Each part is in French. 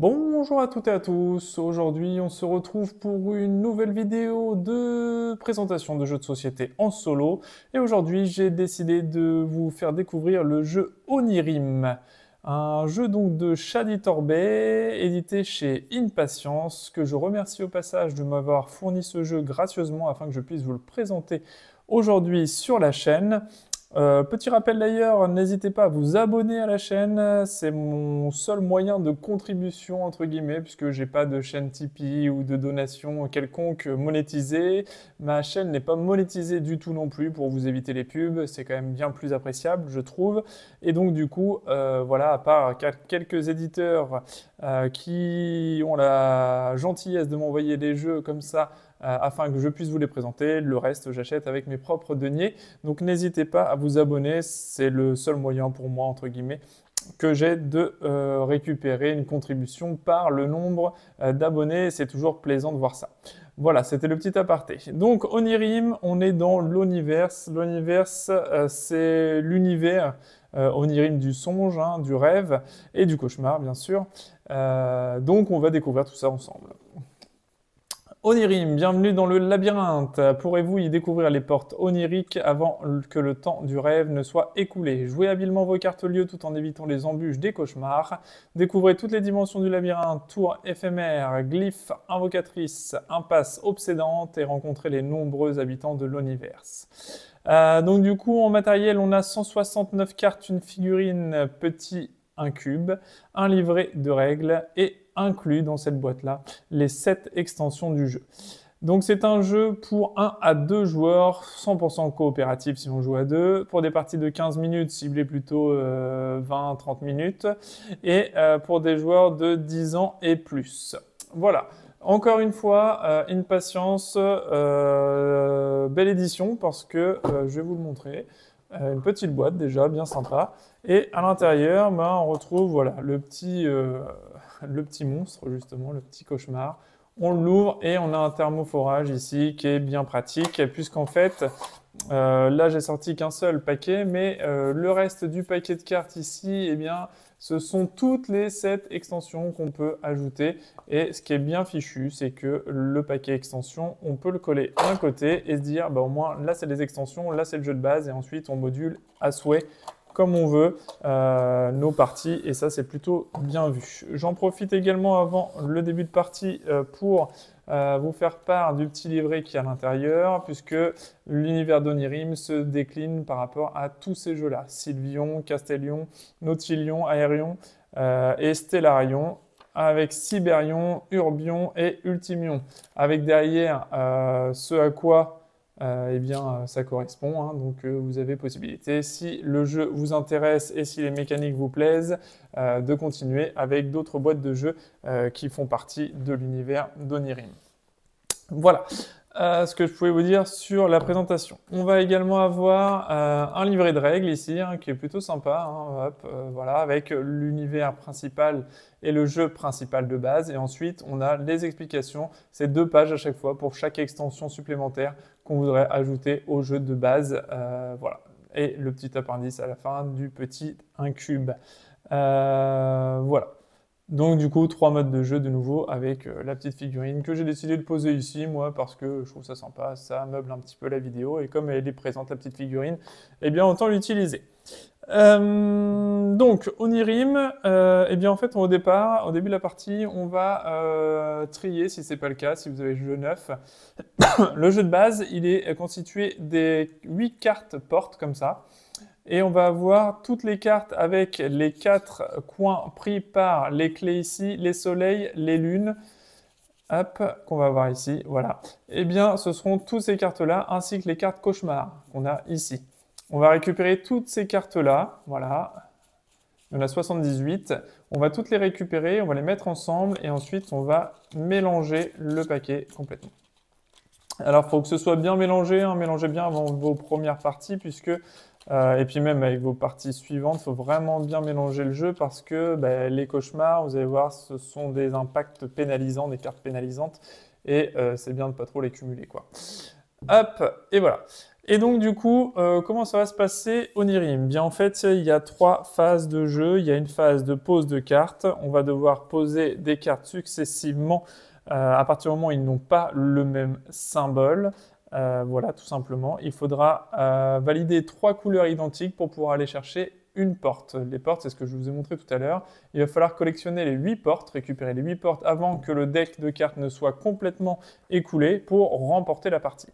Bonjour à toutes et à tous, aujourd'hui on se retrouve pour une nouvelle vidéo de présentation de jeux de société en solo et aujourd'hui j'ai décidé de vous faire découvrir le jeu Onirim, un jeu donc de Shadi Torbay édité chez Impatience que je remercie au passage de m'avoir fourni ce jeu gracieusement afin que je puisse vous le présenter aujourd'hui sur la chaîne. Petit rappel d'ailleurs, n'hésitez pas à vous abonner à la chaîne, c'est mon seul moyen de contribution entre guillemets, puisque j'ai pas de chaîne Tipeee ou de donation quelconque monétisée. Ma chaîne n'est pas monétisée du tout non plus pour vous éviter les pubs, c'est quand même bien plus appréciable, je trouve. Et donc du coup, voilà, à part quelques éditeurs qui ont la gentillesse de m'envoyer des jeux comme ça, afin que je puisse vous les présenter. Le reste, j'achète avec mes propres deniers. Donc n'hésitez pas à vous abonner, c'est le seul moyen pour moi, entre guillemets, que j'ai de récupérer une contribution par le nombre d'abonnés. C'est toujours plaisant de voir ça. Voilà, c'était le petit aparté. Donc Onirim, on est dans l'Oniverse. L'Oniverse, c'est l'univers Onirim du songe, hein, du rêve et du cauchemar, bien sûr. Donc on va découvrir tout ça ensemble. Onirim, bienvenue dans le labyrinthe. Pourrez-vous y découvrir les portes oniriques avant que le temps du rêve ne soit écoulé? Jouez habilement vos cartes lieux tout en évitant les embûches des cauchemars. Découvrez toutes les dimensions du labyrinthe, tours éphémères, glyphes, invocatrices, impasses obsédantes et rencontrez les nombreux habitants de l'Oniverse. Donc du coup, en matériel, on a 169 cartes, une figurine petit, un cube, un livret de règles et inclus dans cette boîte-là les 7 extensions du jeu. Donc c'est un jeu pour 1 à 2 joueurs, 100% coopératif si on joue à 2, pour des parties de 15 minutes, ciblées plutôt 20-30 minutes, et pour des joueurs de 10 ans et plus. Voilà. Encore une fois, Impatience, belle édition parce que je vais vous le montrer. Une petite boîte déjà, bien sympa. Et à l'intérieur, ben, on retrouve voilà, le petit monstre, justement, le petit cauchemar. On l'ouvre et on a un thermoforage ici qui est bien pratique, puisqu'en fait, là j'ai sorti qu'un seul paquet, mais le reste du paquet de cartes ici, eh bien, ce sont toutes les 7 extensions qu'on peut ajouter. Et ce qui est bien fichu, c'est que le paquet extension, on peut le coller d'un côté et se dire, bah, au moins là c'est les extensions, là c'est le jeu de base, et ensuite on module à souhait comme on veut nos parties, et ça c'est plutôt bien vu. J'en profite également avant le début de partie pour vous faire part du petit livret qui est à l'intérieur, puisque l'univers d'Onirim se décline par rapport à tous ces jeux-là. Sylvion, Castellion, Nautilion, Aérion et Stellarion, avec Cyberion, Urbion et Ultimion, avec derrière ce à quoi eh bien, ça correspond, hein, donc vous avez possibilité, si le jeu vous intéresse et si les mécaniques vous plaisent, de continuer avec d'autres boîtes de jeux qui font partie de l'univers d'Onirim. Voilà ce que je pouvais vous dire sur la présentation. On va également avoir un livret de règles ici, hein, qui est plutôt sympa, hein, hop, voilà, avec l'univers principal et le jeu principal de base. Et ensuite, on a les explications, c'est 2 pages à chaque fois pour chaque extension supplémentaire qu'on voudrait ajouter au jeu de base. Voilà. Et le petit appendice à la fin du petit incube. Voilà. Donc du coup, 3 modes de jeu de nouveau avec la petite figurine que j'ai décidé de poser ici, moi, parce que je trouve ça sympa, ça meuble un petit peu la vidéo, et comme elle est présente, la petite figurine, eh bien autant l'utiliser. Donc, Onirim, eh bien en fait, au début de la partie, on va trier, si c'est pas le cas, si vous avez le jeu neuf. Le jeu de base, il est constitué des 8 cartes portes, comme ça. Et on va avoir toutes les cartes avec les 4 coins pris par les clés ici, les soleils, les lunes, hop, qu'on va voir ici, voilà. Eh bien, ce seront toutes ces cartes-là, ainsi que les cartes cauchemars qu'on a ici. On va récupérer toutes ces cartes-là, voilà. Il y en a 78. On va toutes les récupérer, on va les mettre ensemble, et ensuite on va mélanger le paquet complètement. Alors, il faut que ce soit bien mélangé, hein, mélangez bien avant vos premières parties, puisque et puis même avec vos parties suivantes, il faut vraiment bien mélanger le jeu parce que bah, les cauchemars, vous allez voir, ce sont des impacts pénalisants, des cartes pénalisantes, et c'est bien de ne pas trop les cumuler, quoi. Hop, et voilà. Et donc du coup, comment ça va se passer Onirim? Bien en fait, il y a 3 phases de jeu. Il y a une phase de pose de cartes. On va devoir poser des cartes successivement à partir du moment où ils n'ont pas le même symbole. Voilà, tout simplement. Il faudra valider 3 couleurs identiques pour pouvoir aller chercher une porte. Les portes, c'est ce que je vous ai montré tout à l'heure. Il va falloir collectionner les 8 portes, récupérer les 8 portes avant que le deck de cartes ne soit complètement écoulé pour remporter la partie.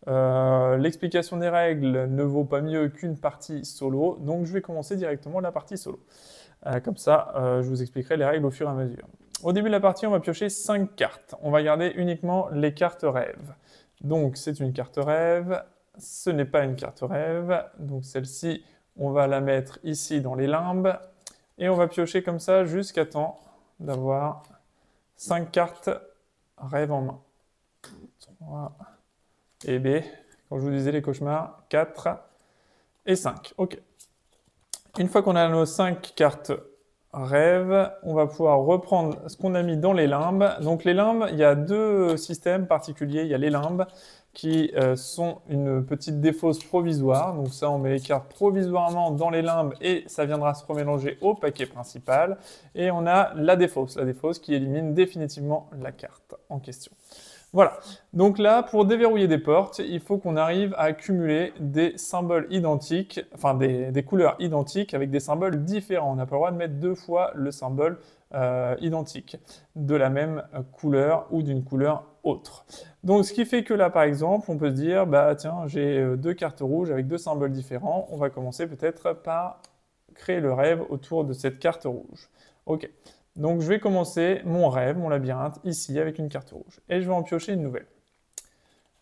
L'explication des règles ne vaut pas mieux qu'une partie solo, donc je vais commencer directement la partie solo. Comme ça, je vous expliquerai les règles au fur et à mesure. Au début de la partie, on va piocher 5 cartes. On va garder uniquement les cartes rêves. Donc c'est une carte rêve, ce n'est pas une carte rêve, donc celle-ci, on va la mettre ici dans les limbes, et on va piocher comme ça jusqu'à temps d'avoir 5 cartes rêve en main. 3 et B, quand je vous disais les cauchemars, 4 et 5. Ok. Une fois qu'on a nos 5 cartes rêve, on va pouvoir reprendre ce qu'on a mis dans les limbes. Donc les limbes, il y a 2 systèmes particuliers. Il y a les limbes qui sont une petite défausse provisoire. Donc ça, on met les cartes provisoirement dans les limbes et ça viendra se remélanger au paquet principal. Et on a la défausse qui élimine définitivement la carte en question. Voilà, donc là, pour déverrouiller des portes, il faut qu'on arrive à accumuler des symboles identiques, enfin des couleurs identiques avec des symboles différents. On n'a pas le droit de mettre 2 fois le symbole identique, de la même couleur ou d'une couleur autre. Donc ce qui fait que là, par exemple, on peut se dire, bah tiens, j'ai 2 cartes rouges avec 2 symboles différents, on va commencer peut-être par créer le rêve autour de cette carte rouge. Ok. Donc je vais commencer mon rêve, mon labyrinthe, ici avec une carte rouge. Et je vais en piocher une nouvelle.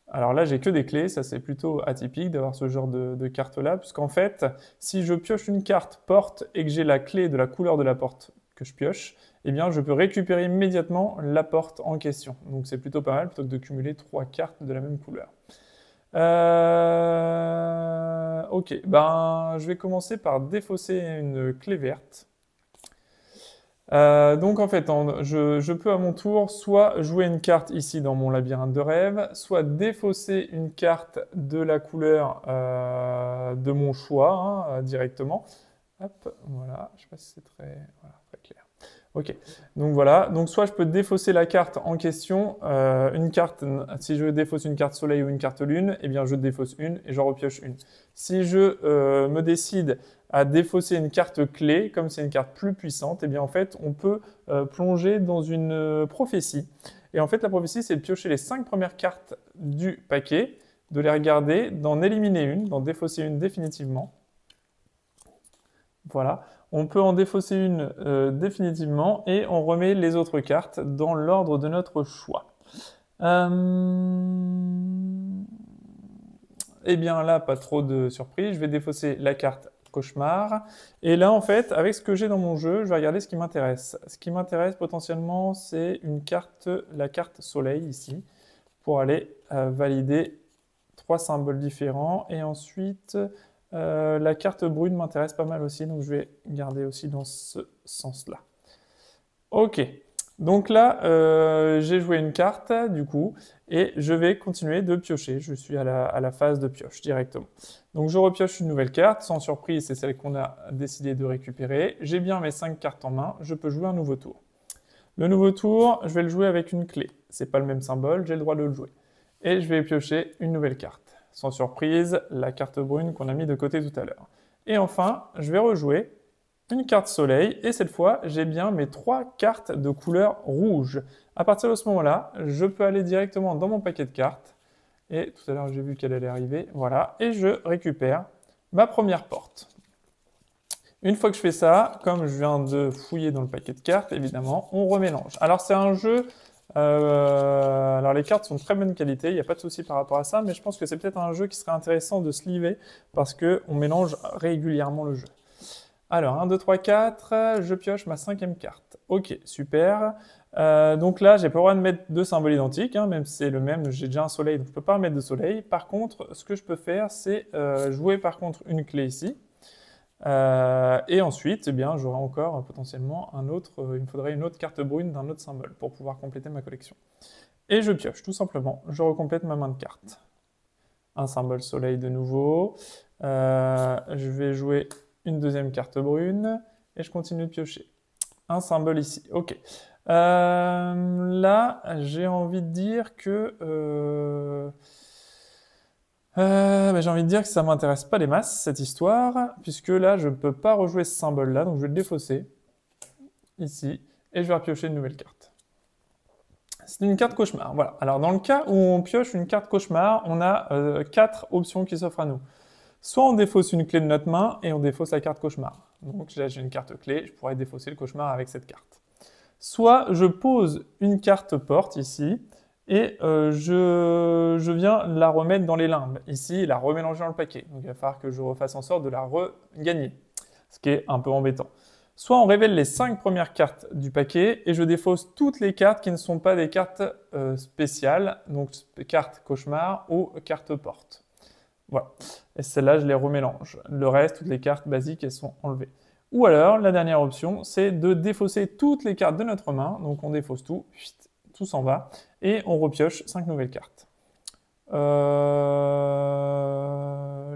Alors là, j'ai que des clés, ça c'est plutôt atypique d'avoir ce genre de carte-là, puisqu'en fait, si je pioche une carte porte et que j'ai la clé de la couleur de la porte que je pioche, eh bien je peux récupérer immédiatement la porte en question. Donc c'est plutôt pas mal, plutôt que de cumuler 3 cartes de la même couleur. Ok, ben je vais commencer par défausser une clé verte. Donc en fait, je peux à mon tour soit jouer une carte ici dans mon labyrinthe de rêve, soit défausser une carte de la couleur de mon choix directement. Hop, voilà, je sais pas si c'est très, voilà, très clair. Ok, donc voilà, donc soit je peux défausser la carte en question, une carte, si je défausse une carte soleil ou une carte lune, eh bien je défausse une et j'en repioche une. Si je me décide à défausser une carte clé, comme c'est une carte plus puissante, eh bien en fait on peut plonger dans une prophétie. Et en fait la prophétie c'est de piocher les 5 premières cartes du paquet, de les regarder, d'en éliminer une, d'en défausser une définitivement. Voilà, on peut en défausser une définitivement et on remet les autres cartes dans l'ordre de notre choix. Eh bien là, pas trop de surprise, je vais défausser la carte cauchemar. Et là, en fait, avec ce que j'ai dans mon jeu, je vais regarder ce qui m'intéresse. Ce qui m'intéresse potentiellement, c'est une carte, la carte soleil ici, pour aller valider 3 symboles différents. Et ensuite, la carte brune m'intéresse pas mal aussi, donc je vais garder aussi dans ce sens-là. Ok, donc là, j'ai joué une carte, du coup, et je vais continuer de piocher. Je suis à la phase de pioche directement. Donc je repioche une nouvelle carte, sans surprise, c'est celle qu'on a décidé de récupérer. J'ai bien mes 5 cartes en main, je peux jouer un nouveau tour. Le nouveau tour, je vais le jouer avec une clé. C'est pas le même symbole, j'ai le droit de le jouer. Et je vais piocher une nouvelle carte. Sans surprise, la carte brune qu'on a mis de côté tout à l'heure. Et enfin, je vais rejouer une carte soleil, et cette fois, j'ai bien mes 3 cartes de couleur rouge. À partir de ce moment-là, je peux aller directement dans mon paquet de cartes, et tout à l'heure j'ai vu qu'elle allait arriver, voilà, et je récupère ma première porte. Une fois que je fais ça, comme je viens de fouiller dans le paquet de cartes, évidemment, on remélange. Alors c'est un jeu... alors les cartes sont de très bonne qualité, il n'y a pas de souci par rapport à ça, mais je pense que c'est peut-être un jeu qui serait intéressant de se livrer parce qu'on mélange régulièrement le jeu. Alors 1, 2, 3, 4, je pioche ma 5e carte. Ok, super. Donc là, j'ai pas le droit de mettre 2 symboles identiques, même si c'est le même, j'ai déjà un soleil, donc je peux pas remettre de soleil. Par contre, ce que je peux faire, c'est jouer par contre une clé ici. Et ensuite, eh bien, j'aurai encore potentiellement un autre, il me faudrait une autre carte brune d'un autre symbole pour pouvoir compléter ma collection. Et je pioche, tout simplement, je recomplète ma main de cartes. Un symbole soleil de nouveau. Je vais jouer une deuxième carte brune et je continue de piocher. Un symbole ici. Ok. Là, j'ai envie de dire que j'ai envie de dire que ça m'intéresse pas les masses, cette histoire, puisque là, je ne peux pas rejouer ce symbole-là, donc je vais le défausser, ici, et je vais repiocher une nouvelle carte. C'est une carte cauchemar, voilà. Alors, dans le cas où on pioche une carte cauchemar, on a 4 options qui s'offrent à nous. Soit on défausse une clé de notre main, et on défausse la carte cauchemar. Donc là, j'ai une carte clé, je pourrais défausser le cauchemar avec cette carte. Soit je pose une carte porte, ici, et je viens la remettre dans les limbes, ici, et la remélanger dans le paquet. Donc il va falloir que je refasse en sorte de la regagner, ce qui est un peu embêtant. Soit on révèle les 5 premières cartes du paquet, et je défausse toutes les cartes qui ne sont pas des cartes spéciales, donc cartes cauchemar ou cartes porte. Voilà. Et celles-là, je les remélange. Le reste, toutes les cartes basiques, elles sont enlevées. Ou alors, la dernière option, c'est de défausser toutes les cartes de notre main. Donc on défausse tout, tout s'en va, et on repioche 5 nouvelles cartes.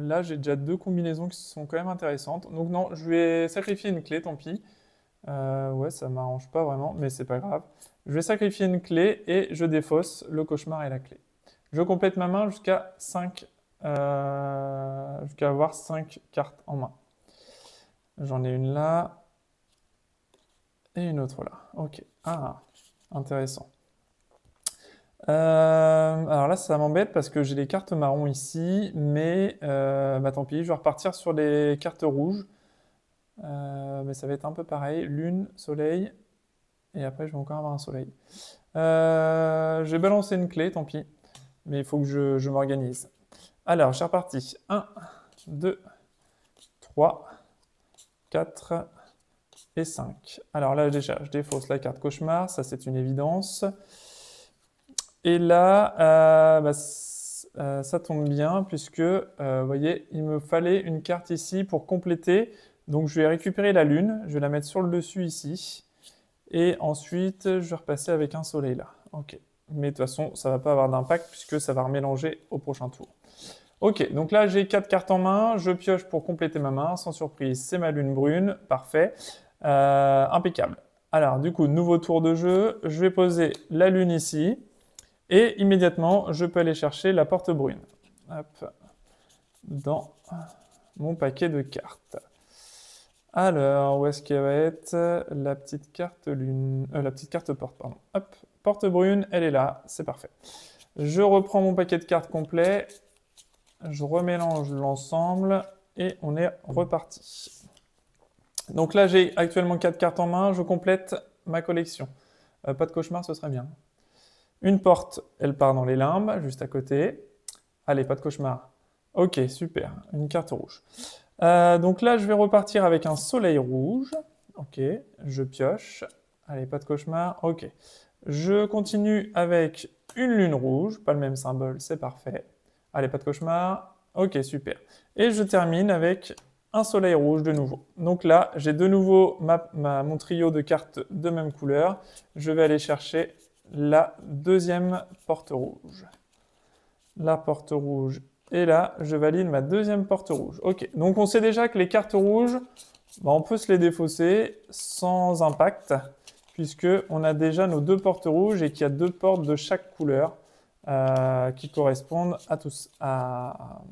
Là, j'ai déjà 2 combinaisons qui sont quand même intéressantes. Donc non, je vais sacrifier une clé, tant pis. Ouais, ça m'arrange pas vraiment, mais c'est pas grave. Je vais sacrifier une clé et je défausse le cauchemar et la clé. Je complète ma main jusqu'à 5, jusqu'à avoir 5 cartes en main. J'en ai une là et une autre là. Ok. Ah, intéressant. Alors là, ça m'embête parce que j'ai les cartes marron ici, mais tant pis, je vais repartir sur les cartes rouges. Mais ça va être un peu pareil. Lune, soleil, et après je vais encore avoir un soleil. J'ai balancé une clé, tant pis, mais il faut que je m'organise. Alors, je suis reparti. 1, 2, 3, 4 et 5. Alors là, déjà, je défausse la carte cauchemar, ça c'est une évidence. Et là, ça tombe bien puisque, vous voyez, il me fallait une carte ici pour compléter. Donc je vais récupérer la lune, je vais la mettre sur le dessus ici. Et ensuite, je vais repasser avec un soleil là. Ok. Mais de toute façon, ça ne va pas avoir d'impact puisque ça va remélanger au prochain tour. Ok, donc là j'ai 4 cartes en main, je pioche pour compléter ma main, sans surprise, c'est ma lune brune, parfait, impeccable. Alors du coup, nouveau tour de jeu, je vais poser la lune ici, et immédiatement je peux aller chercher la porte brune. Hop, dans mon paquet de cartes. Alors, où est-ce qu'elle va être la petite carte lune, la petite carte porte, pardon. Hop, porte brune, elle est là, c'est parfait. Je reprends mon paquet de cartes complet. Je remélange l'ensemble et on est reparti. Donc là, j'ai actuellement 4 cartes en main, je complète ma collection. Pas de cauchemar, ce serait bien. Une porte, elle part dans les limbes, juste à côté. Allez, pas de cauchemar. Ok, super, une carte rouge. Donc là, je vais repartir avec un soleil rouge. Ok, je pioche. Allez, pas de cauchemar. Ok. Je continue avec une lune rouge, pas le même symbole, c'est parfait. Allez, pas de cauchemar. Ok, super. Et je termine avec un soleil rouge de nouveau. Donc là, j'ai de nouveau mon trio de cartes de même couleur. Je vais aller chercher la deuxième porte rouge. La porte rouge. Et là, je valide ma deuxième porte rouge. Ok, donc on sait déjà que les cartes rouges, on peut se les défausser sans impact, puisque on a déjà nos 2 portes rouges et qu'il y a 2 portes de chaque couleur. Qui correspondent à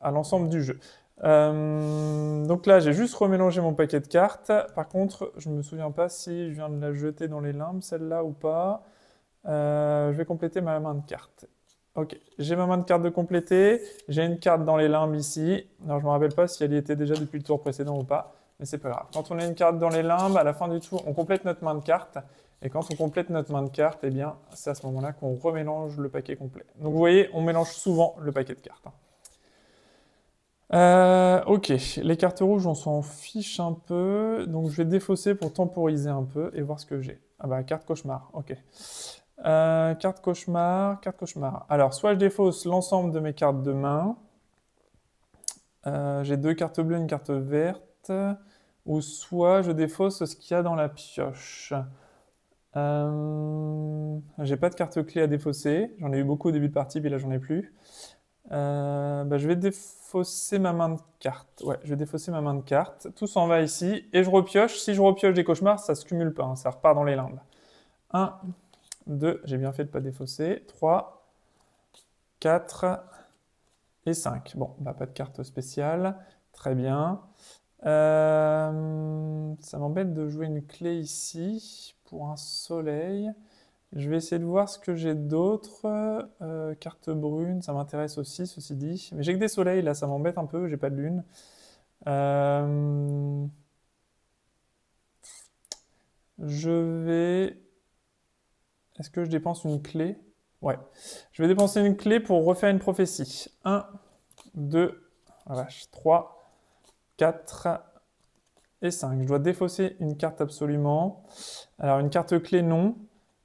l'ensemble du jeu. Donc là, j'ai juste remélangé mon paquet de cartes. Par contre, je ne me souviens pas si je viens de la jeter dans les limbes, celle-là, ou pas. Je vais compléter ma main de cartes. Ok, j'ai ma main de cartes de compléter. J'ai une carte dans les limbes ici. Alors, je ne me rappelle pas si elle y était déjà depuis le tour précédent ou pas, mais c'est pas grave. Quand on a une carte dans les limbes, à la fin du tour, on complète notre main de cartes. Et quand on complète notre main de cartes, eh bien, c'est à ce moment-là qu'on remélange le paquet complet. Donc vous voyez, on mélange souvent le paquet de cartes. Ok, les cartes rouges, on s'en fiche un peu. Donc je vais défausser pour temporiser un peu et voir ce que j'ai. Ah bah, carte cauchemar, ok. Carte cauchemar, carte cauchemar. Alors, soit je défausse l'ensemble de mes cartes de main. J'ai 2 cartes bleues, une carte verte. Ou soit je défausse ce qu'il y a dans la pioche. J'ai pas de carte clé à défausser. J'en ai eu beaucoup au début de partie, puis là j'en ai plus. Je vais défausser ma main de carte. Ouais, je vais défausser ma main de carte. Tout s'en va ici. Et je repioche. Si je repioche des cauchemars, ça se cumule pas, hein, ça repart dans les limbes. 1, 2, j'ai bien fait de ne pas défausser. 3, 4 et 5. Bon, bah, pas de carte spéciale. Très bien. Ça m'embête de jouer une clé ici pour un soleil. Je vais essayer de voir ce que j'ai d'autre. Carte brune, ça m'intéresse aussi, ceci dit. Mais j'ai que des soleils, là, ça m'embête un peu, j'ai pas de lune. Je vais... Est-ce que je dépense une clé? Ouais. Je vais dépenser une clé pour refaire une prophétie. 1, 2, oh vache, 3, 4 et 5. Je dois défausser une carte absolument. Alors, une carte clé, non.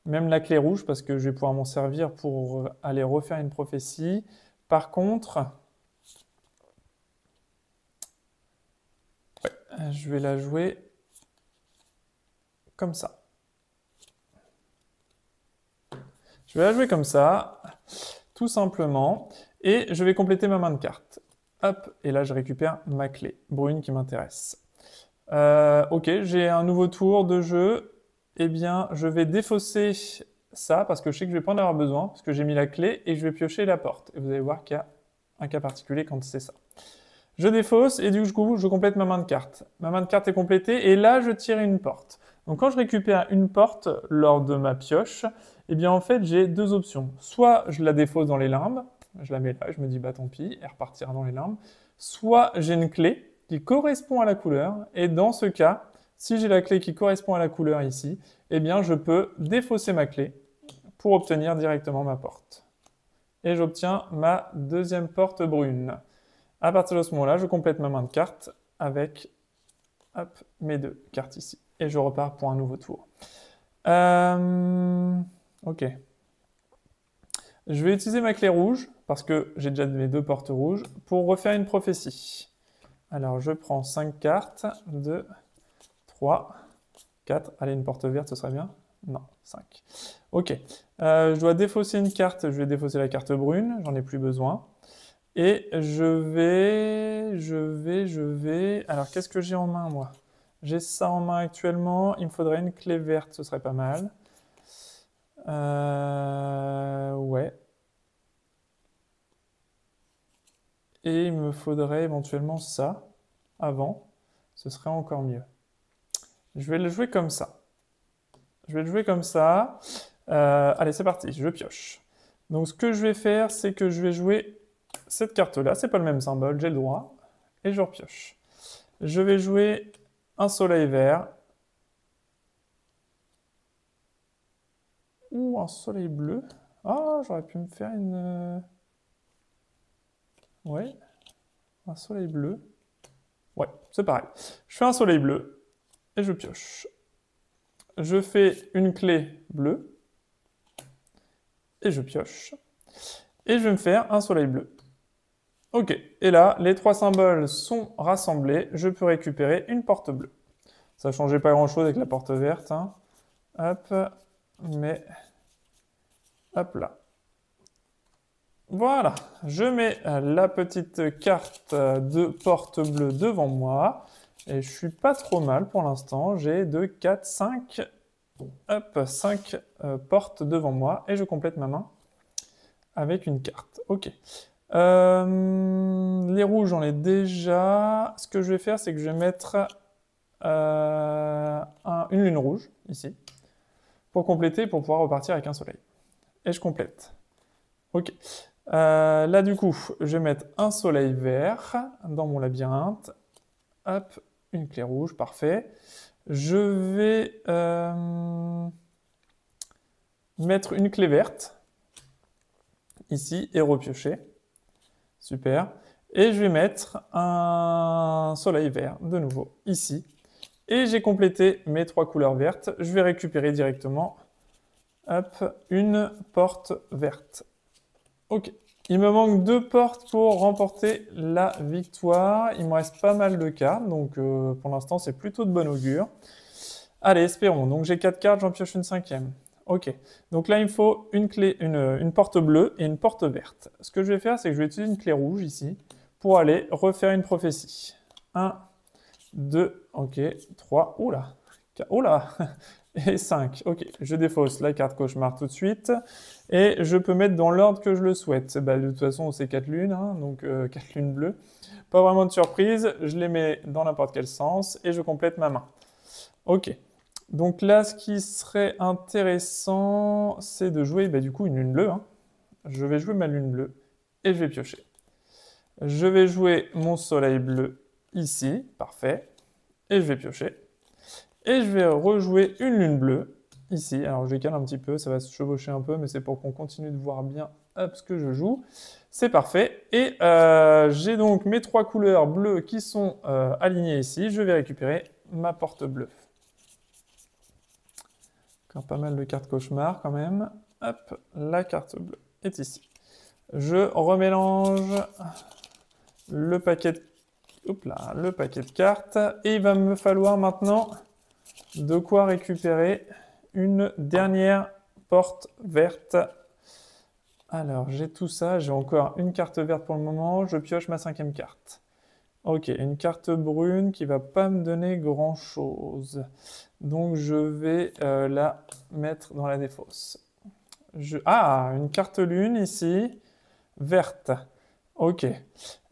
Même la clé rouge, parce que je vais pouvoir m'en servir pour aller refaire une prophétie. Par contre, je vais la jouer comme ça. Je vais la jouer comme ça, tout simplement. Et je vais compléter ma main de cartes. Hop, et là je récupère ma clé brune qui m'intéresse. Ok, j'ai un nouveau tour de jeu. Eh bien, je vais défausser ça, parce que je sais que je vais pas en avoir besoin, parce que j'ai mis la clé, et je vais piocher la porte. Et vous allez voir qu'il y a un cas particulier quand c'est ça. Je défausse, et du coup, je complète ma main de carte. Ma main de carte est complétée, et là, je tire une porte. Donc quand je récupère une porte lors de ma pioche, eh bien en fait, j'ai deux options. Soit je la défausse dans les limbes, je la mets là, je me dis bah tant pis, elle repartira dans les limbes. Soit j'ai une clé qui correspond à la couleur, et dans ce cas, si j'ai la clé qui correspond à la couleur ici, eh bien je peux défausser ma clé pour obtenir directement ma porte. Et j'obtiens ma deuxième porte brune. À partir de ce moment-là, je complète ma main de carte avec hop, mes deux cartes ici. Et je repars pour un nouveau tour. Ok. Je vais utiliser ma clé rouge, parce que j'ai déjà mes deux portes rouges, pour refaire une prophétie. Alors, je prends 5 cartes. 2, 3, 4. Allez, une porte verte, ce serait bien. Non, 5. Ok. Je dois défausser une carte. Je vais défausser la carte brune. J'en ai plus besoin. Et je vais... Alors, qu'est-ce que j'ai en main, moi? J'ai ça en main actuellement. Il me faudrait une clé verte, ce serait pas mal. Ouais. Et il me faudrait éventuellement ça avant. Ce serait encore mieux. Je vais le jouer comme ça. Je vais le jouer comme ça. Allez, c'est parti, je pioche. Donc ce que je vais faire, c'est que je vais jouer cette carte-là. C'est pas le même symbole, j'ai le droit. Et je repioche. Je vais jouer un soleil vert. Ou un soleil bleu. Ah, j'aurais pu me faire une... Ouais, un soleil bleu. Ouais, c'est pareil. Je fais un soleil bleu et je pioche. Je fais une clé bleue et je pioche. Et je vais me faire un soleil bleu. Ok, et là, les trois symboles sont rassemblés. Je peux récupérer une porte bleue. Ça ne changeait pas grand-chose avec la porte verte. Hein. Hop, mais... Hop là. Voilà, je mets la petite carte de porte bleue devant moi. Et je suis pas trop mal pour l'instant. J'ai 2, 4, 5... Hop, 5 portes devant moi. Et je complète ma main avec une carte. Ok. Les rouges, j'en ai déjà. Ce que je vais faire, c'est que je vais mettre une lune rouge, ici, pour compléter, pour pouvoir repartir avec un soleil. Et je complète. Ok. Là, du coup, je vais mettre un soleil vert dans mon labyrinthe. Hop, une clé rouge, parfait. Je vais mettre une clé verte, ici, et repiocher. Super. Et je vais mettre un soleil vert, de nouveau, ici. Et j'ai complété mes trois couleurs vertes. Je vais récupérer directement, hop, une porte verte. Ok. Il me manque 2 portes pour remporter la victoire. Il me reste pas mal de cartes, donc pour l'instant, c'est plutôt de bon augure. Allez, espérons. Donc j'ai 4 cartes, j'en pioche une 5e. Ok. Donc là, il me faut une clé, une porte bleue et une porte verte. Ce que je vais faire, c'est que je vais utiliser une clé rouge ici pour aller refaire une prophétie. 1, 2, ok, 3, oula, oula, et 5. Ok, je défausse la carte cauchemar tout de suite. Et je peux mettre dans l'ordre que je le souhaite. Bah, de toute façon, c'est 4 lunes, hein, donc 4 lunes bleues. Pas vraiment de surprise, je les mets dans n'importe quel sens et je complète ma main. Ok. Donc là, ce qui serait intéressant, c'est de jouer du coup une lune bleue. Hein. Je vais jouer ma lune bleue et je vais piocher. Je vais jouer mon soleil bleu ici, parfait, et je vais piocher. Et je vais rejouer une lune bleue ici. Alors je décale un petit peu, ça va se chevaucher un peu, mais c'est pour qu'on continue de voir bien hop, ce que je joue. C'est parfait. Et j'ai donc mes 3 couleurs bleues qui sont alignées ici. Je vais récupérer ma porte bleue. Encore pas mal de cartes cauchemar quand même. Hop, la carte bleue est ici. Je remélange le paquet de cartes. Et il va me falloir maintenant de quoi récupérer une dernière porte verte. Alors, j'ai tout ça. J'ai encore une carte verte pour le moment. Je pioche ma 5e carte. Ok, une carte brune qui va pas me donner grand-chose. Donc, je vais la mettre dans la défausse. Ah, une carte lune ici, verte. Ok.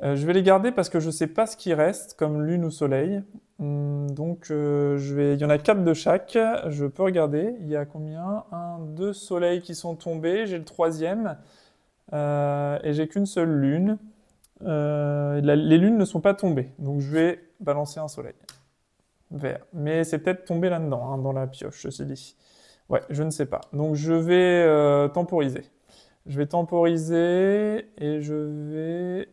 Je vais les garder parce que je ne sais pas ce qui reste comme lune ou soleil. Donc, il y en a 4 de chaque. Je peux regarder. Il y a combien? 1, 2 soleils qui sont tombés. J'ai le 3e. Et j'ai qu'une seule lune. Les lunes ne sont pas tombées. Donc, je vais balancer un soleil vert. Mais c'est peut-être tombé là-dedans, hein, dans la pioche, ceci dit. Ouais, je ne sais pas. Donc, je vais temporiser. Je vais temporiser et je vais...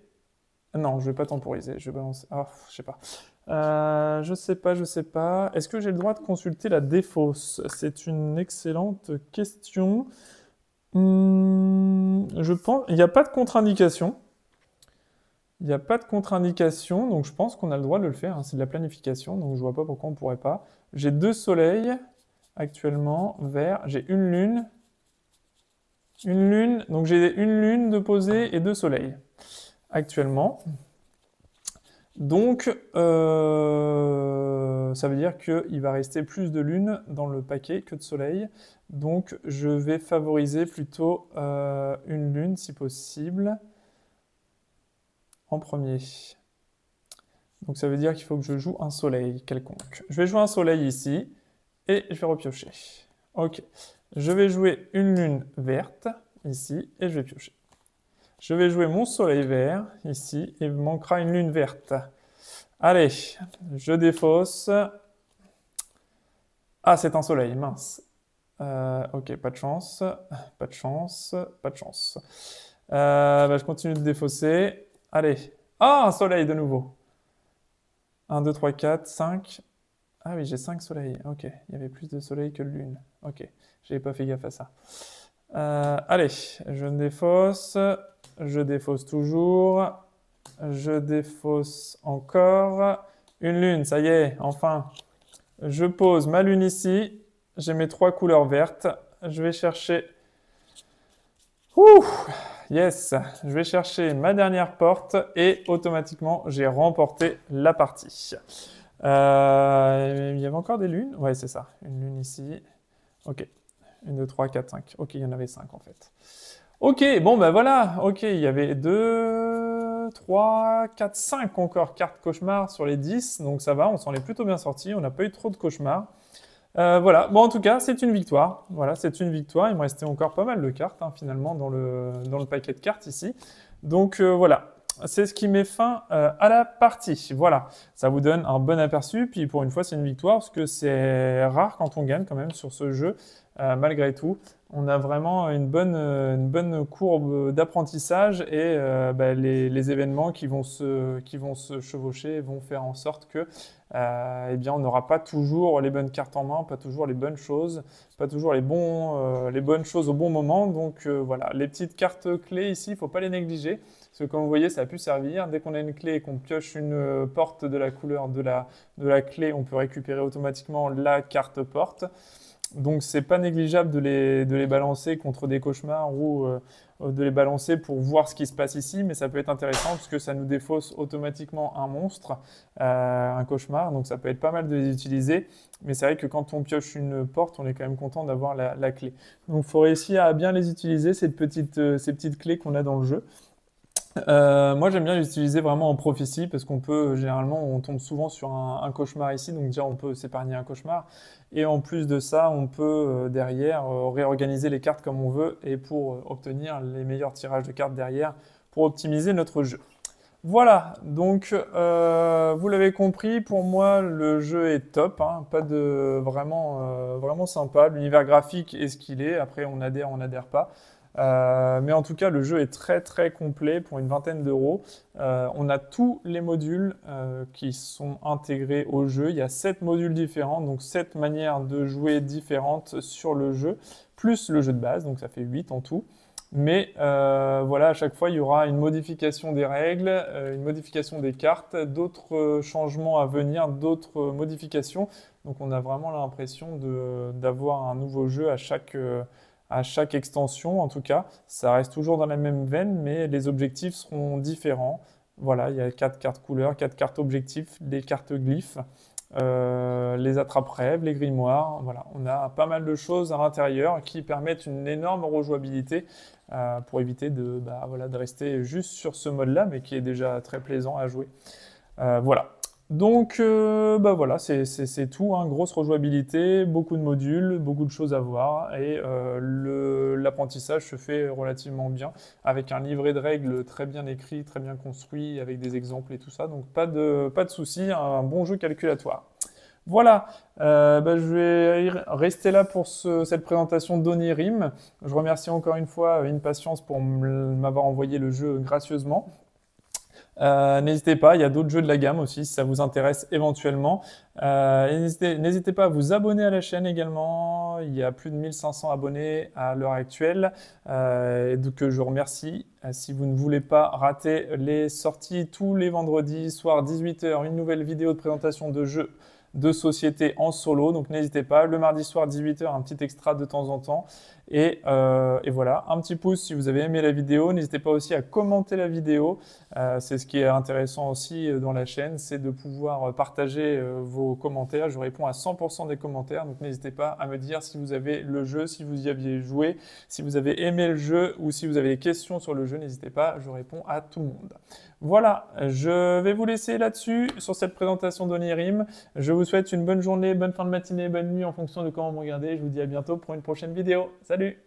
Non, je vais pas temporiser. Je vais balancer... Ah, je sais pas. Je sais pas. Est-ce que j'ai le droit de consulter la défausse? C'est une excellente question. Je pense... Il n'y a pas de contre-indication. Il n'y a pas de contre-indication, donc je pense qu'on a le droit de le faire. Hein. C'est de la planification, donc je vois pas pourquoi on pourrait pas. J'ai 2 soleils actuellement, verts. J'ai une lune. Une lune, donc j'ai une lune de posée et 2 soleils actuellement. Donc, ça veut dire qu'il va rester plus de lunes dans le paquet que de soleil. Donc, je vais favoriser plutôt une lune, si possible, en premier. Donc, ça veut dire qu'il faut que je joue un soleil quelconque. Je vais jouer un soleil ici, et je vais repiocher. Ok. Je vais jouer une lune verte, ici, et je vais piocher. Je vais jouer mon soleil vert, ici, et il me manquera une lune verte. Allez, je défausse. Ah, c'est un soleil, mince. Ok, pas de chance, pas de chance, pas de chance. Je continue de défausser. Allez. Ah, un soleil de nouveau. 1, 2, 3, 4, 5. Ah oui, j'ai 5 soleils. Ok, il y avait plus de soleil que de lune. Ok, j'avais pas fait gaffe à ça. Allez, je défausse. Je défausse toujours. Je défausse encore. Une lune, ça y est, enfin. Je pose ma lune ici. J'ai mes 3 couleurs vertes. Je vais chercher... Ouh, yes, je vais chercher ma dernière porte et automatiquement, j'ai remporté la partie. Il y avait encore des lunes? Ouais, c'est ça. Une lune ici. Ok. 1, 2, 3, 4, 5. Ok, il y en avait 5 en fait. Ok, bon ben voilà. Ok, il y avait 2, 3, 4, 5 encore cartes cauchemar sur les 10. Donc ça va, on s'en est plutôt bien sorti. On n'a pas eu trop de cauchemars. Voilà, bon en tout cas, c'est une victoire. Voilà, c'est une victoire. Il me restait encore pas mal de cartes hein, finalement dans le paquet de cartes ici. Donc voilà. C'est ce qui met fin à la partie. Voilà, ça vous donne un bon aperçu. Puis pour une fois, c'est une victoire parce que c'est rare quand on gagne quand même sur ce jeu. Malgré tout, on a vraiment une bonne courbe d'apprentissage et les événements qui vont se chevaucher vont faire en sorte que eh bien, on n'aura pas toujours les bonnes cartes en main, pas toujours les bonnes choses, pas toujours les bonnes choses au bon moment. Donc voilà, les petites cartes clés ici, il ne faut pas les négliger. Parce que comme vous voyez, ça a pu servir. Dès qu'on a une clé et qu'on pioche une porte de la couleur de la clé, on peut récupérer automatiquement la carte porte. Donc c'est pas négligeable de les balancer contre des cauchemars ou de les balancer pour voir ce qui se passe ici, mais ça peut être intéressant parce que ça nous défausse automatiquement un monstre, un cauchemar, donc ça peut être pas mal de les utiliser. Mais c'est vrai que quand on pioche une porte, on est quand même content d'avoir la clé. Donc il faut réussir à bien les utiliser, ces petites clés qu'on a dans le jeu. Moi, j'aime bien les utiliser vraiment en prophétie parce qu'on peut, généralement, on tombe souvent sur un cauchemar ici, donc déjà on peut s'épargner un cauchemar. Et en plus de ça, on peut derrière réorganiser les cartes comme on veut et pour obtenir les meilleurs tirages de cartes derrière pour optimiser notre jeu. Voilà, donc vous l'avez compris, pour moi le jeu est top, hein, pas de vraiment sympa. L'univers graphique est ce qu'il est. Après on adhère pas. Mais en tout cas, le jeu est très très complet pour une vingtaine d'euros. On a tous les modules qui sont intégrés au jeu. Il y a 7 modules différents, donc 7 manières de jouer différentes sur le jeu, plus le jeu de base, donc ça fait 8 en tout. Mais voilà, à chaque fois, il y aura une modification des règles, une modification des cartes, d'autres changements à venir, d'autres modifications. Donc on a vraiment l'impression d'avoir un nouveau jeu à chaque extension. En tout cas, ça reste toujours dans la même veine, mais les objectifs seront différents. Voilà, il y a 4 cartes couleurs, 4 cartes objectifs, des cartes glyphes. Les attrape-rêves, les grimoires, voilà, on a pas mal de choses à l'intérieur qui permettent une énorme rejouabilité pour éviter voilà, de rester juste sur ce mode-là, mais qui est déjà très plaisant à jouer. Voilà. Donc, voilà, c'est tout, hein. Grosse rejouabilité, beaucoup de modules, beaucoup de choses à voir, et l'apprentissage se fait relativement bien, avec un livret de règles très bien écrit, très bien construit, avec des exemples et tout ça, donc pas de souci, un bon jeu calculatoire. Voilà, je vais rester là pour cette présentation d'Onirim. Je remercie encore une fois Impatience pour m'avoir envoyé le jeu gracieusement. N'hésitez pas, il y a d'autres jeux de la gamme aussi si ça vous intéresse éventuellement. N'hésitez pas à vous abonner à la chaîne également. Il y a plus de 1500 abonnés à l'heure actuelle, que je remercie. Si vous ne voulez pas rater les sorties tous les vendredis, soir 18 h, une nouvelle vidéo de présentation de jeux de société en solo, donc n'hésitez pas. Le mardi soir 18 h, un petit extra de temps en temps. Et voilà, un petit pouce si vous avez aimé la vidéo. N'hésitez pas aussi à commenter la vidéo. C'est ce qui est intéressant aussi dans la chaîne, c'est de pouvoir partager vos commentaires. Je réponds à 100% des commentaires, donc n'hésitez pas à me dire si vous avez le jeu, si vous y aviez joué, si vous avez aimé le jeu ou si vous avez des questions sur le jeu. N'hésitez pas, je réponds à tout le monde. Voilà, je vais vous laisser là-dessus sur cette présentation d'Onirim. Je vous souhaite une bonne journée, bonne fin de matinée, bonne nuit en fonction de comment vous regardez. Je vous dis à bientôt pour une prochaine vidéo. Salut!